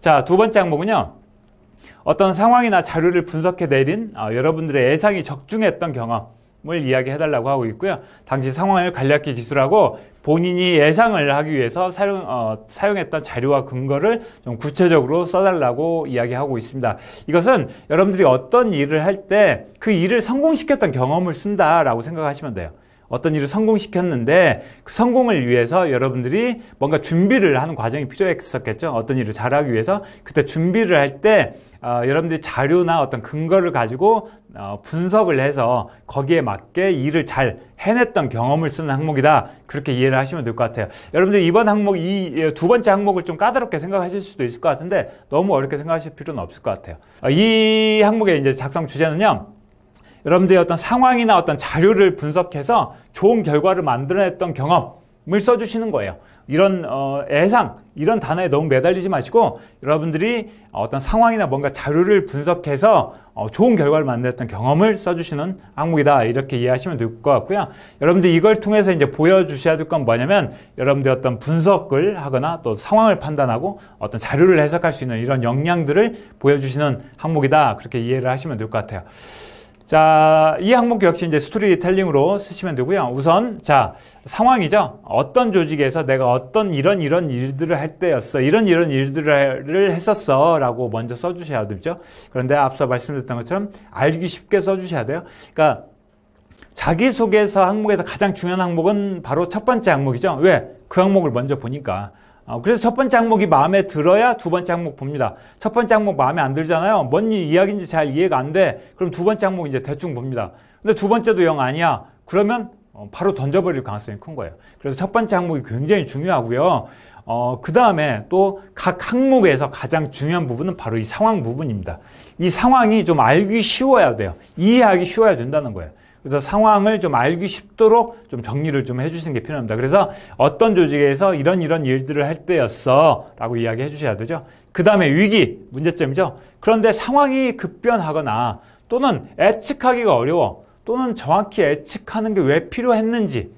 자, 두 번째 항목은요. 어떤 상황이나 자료를 분석해 내린 여러분들의 예상이 적중했던 경험을 이야기해달라고 하고 있고요. 당시 상황을 관리하기 기술하고 본인이 예상을 하기 위해서 사용했던 자료와 근거를 좀 구체적으로 써달라고 이야기하고 있습니다. 이것은 여러분들이 어떤 일을 할 때 그 일을 성공시켰던 경험을 쓴다라고 생각하시면 돼요. 어떤 일을 성공시켰는데 그 성공을 위해서 여러분들이 뭔가 준비를 하는 과정이 필요했었겠죠. 어떤 일을 잘하기 위해서 그때 준비를 할 때 여러분들이 자료나 어떤 근거를 가지고 분석을 해서 거기에 맞게 일을 잘 해냈던 경험을 쓰는 항목이다. 그렇게 이해를 하시면 될 것 같아요. 여러분들 이번 항목, 이 두 번째 항목을 좀 까다롭게 생각하실 수도 있을 것 같은데 너무 어렵게 생각하실 필요는 없을 것 같아요. 이 항목의 이제 작성 주제는요. 여러분들이 어떤 상황이나 어떤 자료를 분석해서 좋은 결과를 만들어냈던 경험을 써주시는 거예요. 이런 예상, 이런 단어에 너무 매달리지 마시고 여러분들이 어떤 상황이나 뭔가 자료를 분석해서 좋은 결과를 만들었던 경험을 써주시는 항목이다. 이렇게 이해하시면 될 것 같고요. 여러분들 이걸 통해서 이제 보여주셔야 될 건 뭐냐면 여러분들 어떤 분석을 하거나 또 상황을 판단하고 어떤 자료를 해석할 수 있는 이런 역량들을 보여주시는 항목이다. 그렇게 이해를 하시면 될 것 같아요. 자, 이 항목 역시 이제 스토리텔링으로 쓰시면 되고요. 우선, 자, 상황이죠. 어떤 조직에서 내가 어떤 이런 일들을 할 때였어. 이런 일들을 했었어. 라고 먼저 써주셔야 되죠. 그런데 앞서 말씀드렸던 것처럼 알기 쉽게 써주셔야 돼요. 그러니까, 자기소개서 항목에서 가장 중요한 항목은 바로 첫 번째 항목이죠. 왜? 그 항목을 먼저 보니까. 그래서 첫 번째 항목이 마음에 들어야 두 번째 항목 봅니다. 첫 번째 항목 마음에 안 들잖아요. 뭔 이야기인지 잘 이해가 안 돼. 그럼 두 번째 항목 이제 대충 봅니다. 근데 두 번째도 영 아니야. 그러면 바로 던져버릴 가능성이 큰 거예요. 그래서 첫 번째 항목이 굉장히 중요하고요. 그 다음에 또 각 항목에서 가장 중요한 부분은 바로 이 상황 부분입니다. 이 상황이 좀 알기 쉬워야 돼요. 이해하기 쉬워야 된다는 거예요. 그래서 상황을 좀 알기 쉽도록 좀 정리를 좀 해주시는 게 필요합니다. 그래서 어떤 조직에서 이런 일들을 할 때였어 라고 이야기해 주셔야 되죠. 그 다음에 위기, 문제점이죠. 그런데 상황이 급변하거나 또는 예측하기가 어려워 또는 정확히 예측하는 게 왜 필요했는지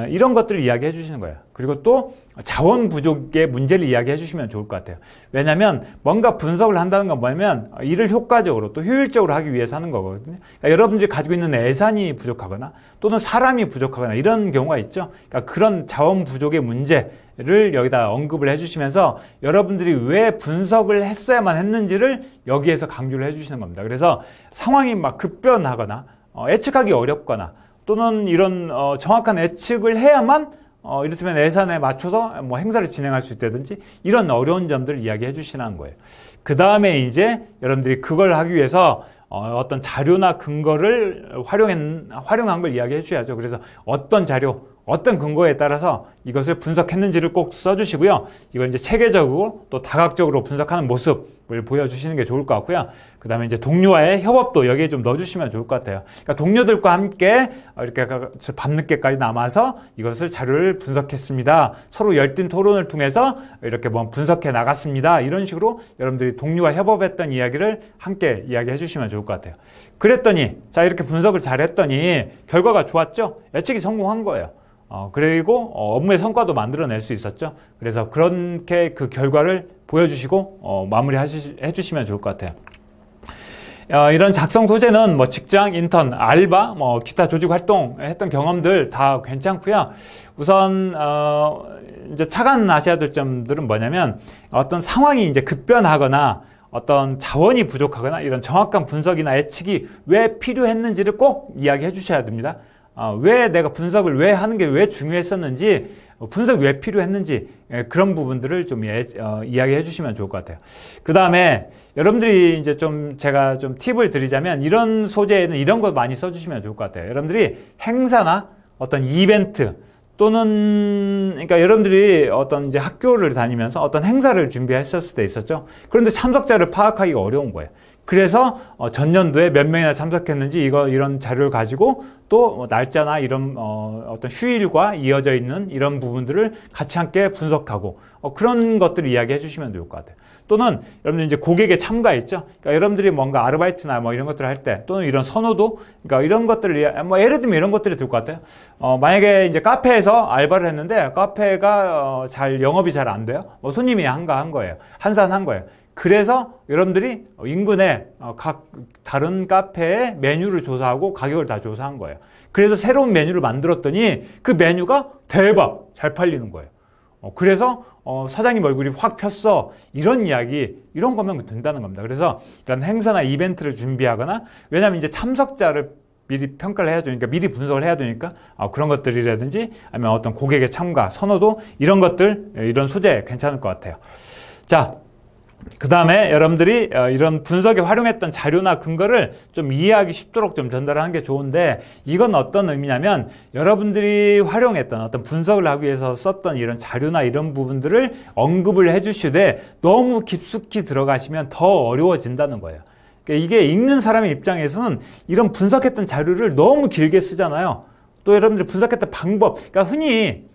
이런 것들을 이야기해 주시는 거예요. 그리고 또 자원 부족의 문제를 이야기해 주시면 좋을 것 같아요. 왜냐하면 뭔가 분석을 한다는 건 뭐냐면 일을 효과적으로 또 효율적으로 하기 위해서 하는 거거든요. 그러니까 여러분들이 가지고 있는 예산이 부족하거나 또는 사람이 부족하거나 이런 경우가 있죠. 그러니까 그런 자원 부족의 문제를 여기다 언급을 해주시면서 여러분들이 왜 분석을 했어야만 했는지를 여기에서 강조를 해주시는 겁니다. 그래서 상황이 막 급변하거나 예측하기 어렵거나 또는 이런 정확한 예측을 해야만 이를테면 예산에 맞춰서 뭐 행사를 진행할 수 있다든지 이런 어려운 점들을 이야기해 주시는 거예요. 그 다음에 이제 여러분들이 그걸 하기 위해서 어떤 자료나 근거를 활용한 걸 이야기해 주셔야죠. 그래서 어떤 자료, 어떤 근거에 따라서 이것을 분석했는지를 꼭 써주시고요. 이걸 이제 체계적으로 또 다각적으로 분석하는 모습을 보여주시는 게 좋을 것 같고요. 그 다음에 이제 동료와의 협업도 여기에 좀 넣어주시면 좋을 것 같아요. 그러니까 동료들과 함께 이렇게 밤늦게까지 남아서 이것을 자료를 분석했습니다. 서로 열띤 토론을 통해서 이렇게 뭐 분석해 나갔습니다. 이런 식으로 여러분들이 동료와 협업했던 이야기를 함께 이야기해 주시면 좋을 것 같아요. 그랬더니 자 이렇게 분석을 잘했더니 결과가 좋았죠? 예측이 성공한 거예요. 그리고 업무의 성과도 만들어낼 수 있었죠. 그래서 그렇게 그 결과를 보여주시고 마무리 해주시면 좋을 것 같아요. 이런 작성 소재는 뭐 직장, 인턴, 알바, 뭐 기타 조직 활동 했던 경험들 다 괜찮고요. 우선 이제 착안하셔야 될 점들은 뭐냐면 어떤 상황이 이제 급변하거나 어떤 자원이 부족하거나 이런 정확한 분석이나 예측이 왜 필요했는지를 꼭 이야기해 주셔야 됩니다. 왜 내가 분석을 왜 하는 게 왜 중요했었는지, 분석이 왜 필요했는지 그런 부분들을 좀 이야기해 주시면 좋을 것 같아요. 그 다음에 여러분들이 이제 좀 제가 좀 팁을 드리자면 이런 소재에는 이런 거 많이 써주시면 좋을 것 같아요. 여러분들이 행사나 어떤 이벤트 또는 그러니까 여러분들이 어떤 이제 학교를 다니면서 어떤 행사를 준비했었을 때 있었죠. 그런데 참석자를 파악하기가 어려운 거예요. 그래서 전년도에 몇 명이나 참석했는지 이런 자료를 가지고 또 날짜나 이런 어떤 휴일과 이어져 있는 이런 부분들을 같이 함께 분석하고 그런 것들을 이야기해 주시면 좋을 것 같아요. 또는 여러분들 이제 고객의 참가 있죠. 그러니까 여러분들이 뭔가 아르바이트나 뭐 이런 것들을 할 때 또는 이런 선호도, 그러니까 이런 것들을 뭐 예를 들면 이런 것들이 될 것 같아요. 만약에 이제 카페에서 알바를 했는데 카페가 잘 영업이 잘 안 돼요. 뭐 손님이 한가한 거예요. 한산한 거예요. 그래서 여러분들이 인근에 각 다른 카페의 메뉴를 조사하고 가격을 다 조사한 거예요. 그래서 새로운 메뉴를 만들었더니 그 메뉴가 대박 잘 팔리는 거예요. 그래서 사장님 얼굴이 확 폈어. 이런 이야기, 이런 거면 된다는 겁니다. 그래서 이런 행사나 이벤트를 준비하거나, 왜냐하면 이제 참석자를 미리 평가를 해야 되니까, 미리 분석을 해야 되니까 그런 것들이라든지 아니면 어떤 고객의 참가, 선호도, 이런 것들, 이런 소재 괜찮을 것 같아요. 자, 그 다음에 여러분들이 이런 분석에 활용했던 자료나 근거를 좀 이해하기 쉽도록 좀 전달하는 게 좋은데, 이건 어떤 의미냐면 여러분들이 활용했던 어떤 분석을 하기 위해서 썼던 이런 자료나 이런 부분들을 언급을 해주시되 너무 깊숙이 들어가시면 더 어려워진다는 거예요. 그러니까 이게 읽는 사람의 입장에서는 이런 분석했던 자료를 너무 길게 쓰잖아요. 또 여러분들이 분석했던 방법, 그러니까 흔히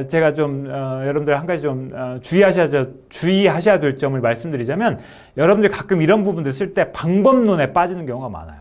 제가 좀 여러분들 한 가지 좀 주의하셔야 될 점을 말씀드리자면, 여러분들 가끔 이런 부분들 쓸 때 방법론에 빠지는 경우가 많아요.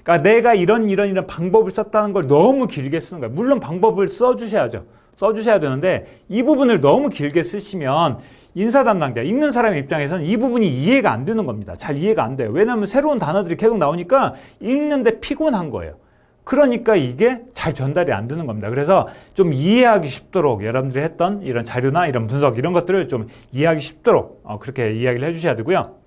그러니까 내가 이런 방법을 썼다는 걸 너무 길게 쓰는 거예요. 물론 방법을 써주셔야죠. 써주셔야 되는데 이 부분을 너무 길게 쓰시면 인사 담당자, 읽는 사람의 입장에서는 이 부분이 이해가 안 되는 겁니다. 잘 이해가 안 돼요. 왜냐하면 새로운 단어들이 계속 나오니까 읽는데 피곤한 거예요. 그러니까 이게 잘 전달이 안 되는 겁니다. 그래서 좀 이해하기 쉽도록 여러분들이 했던 이런 자료나 이런 분석, 이런 것들을 좀 이해하기 쉽도록 그렇게 이야기를 해주셔야 되고요.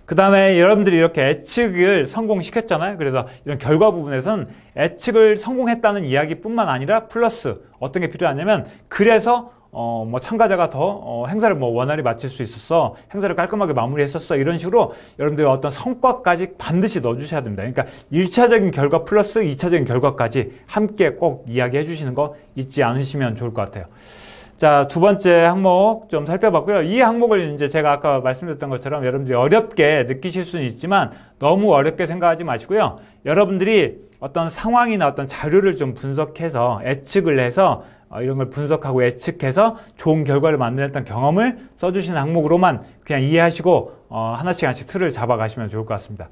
그 다음에 여러분들이 이렇게 예측을 성공시켰잖아요. 그래서 이런 결과 부분에서는 예측을 성공했다는 이야기뿐만 아니라 플러스 어떤 게 필요하냐면, 그래서 뭐 참가자가 더 행사를 뭐 원활히 마칠 수 있었어, 행사를 깔끔하게 마무리했었어, 이런 식으로 여러분들의 어떤 성과까지 반드시 넣어주셔야 됩니다. 그러니까 1차적인 결과 플러스 2차적인 결과까지 함께 꼭 이야기해 주시는 거 잊지 않으시면 좋을 것 같아요. 자, 두 번째 항목 좀 살펴봤고요. 이 항목을 이제 제가 아까 말씀드렸던 것처럼 여러분들이 어렵게 느끼실 수는 있지만 너무 어렵게 생각하지 마시고요. 여러분들이 어떤 상황이나 어떤 자료를 좀 분석해서 예측을 해서 이런 걸 분석하고 예측해서 좋은 결과를 만들었던 경험을 써주시는 항목으로만 그냥 이해하시고 하나씩 틀을 잡아가시면 좋을 것 같습니다.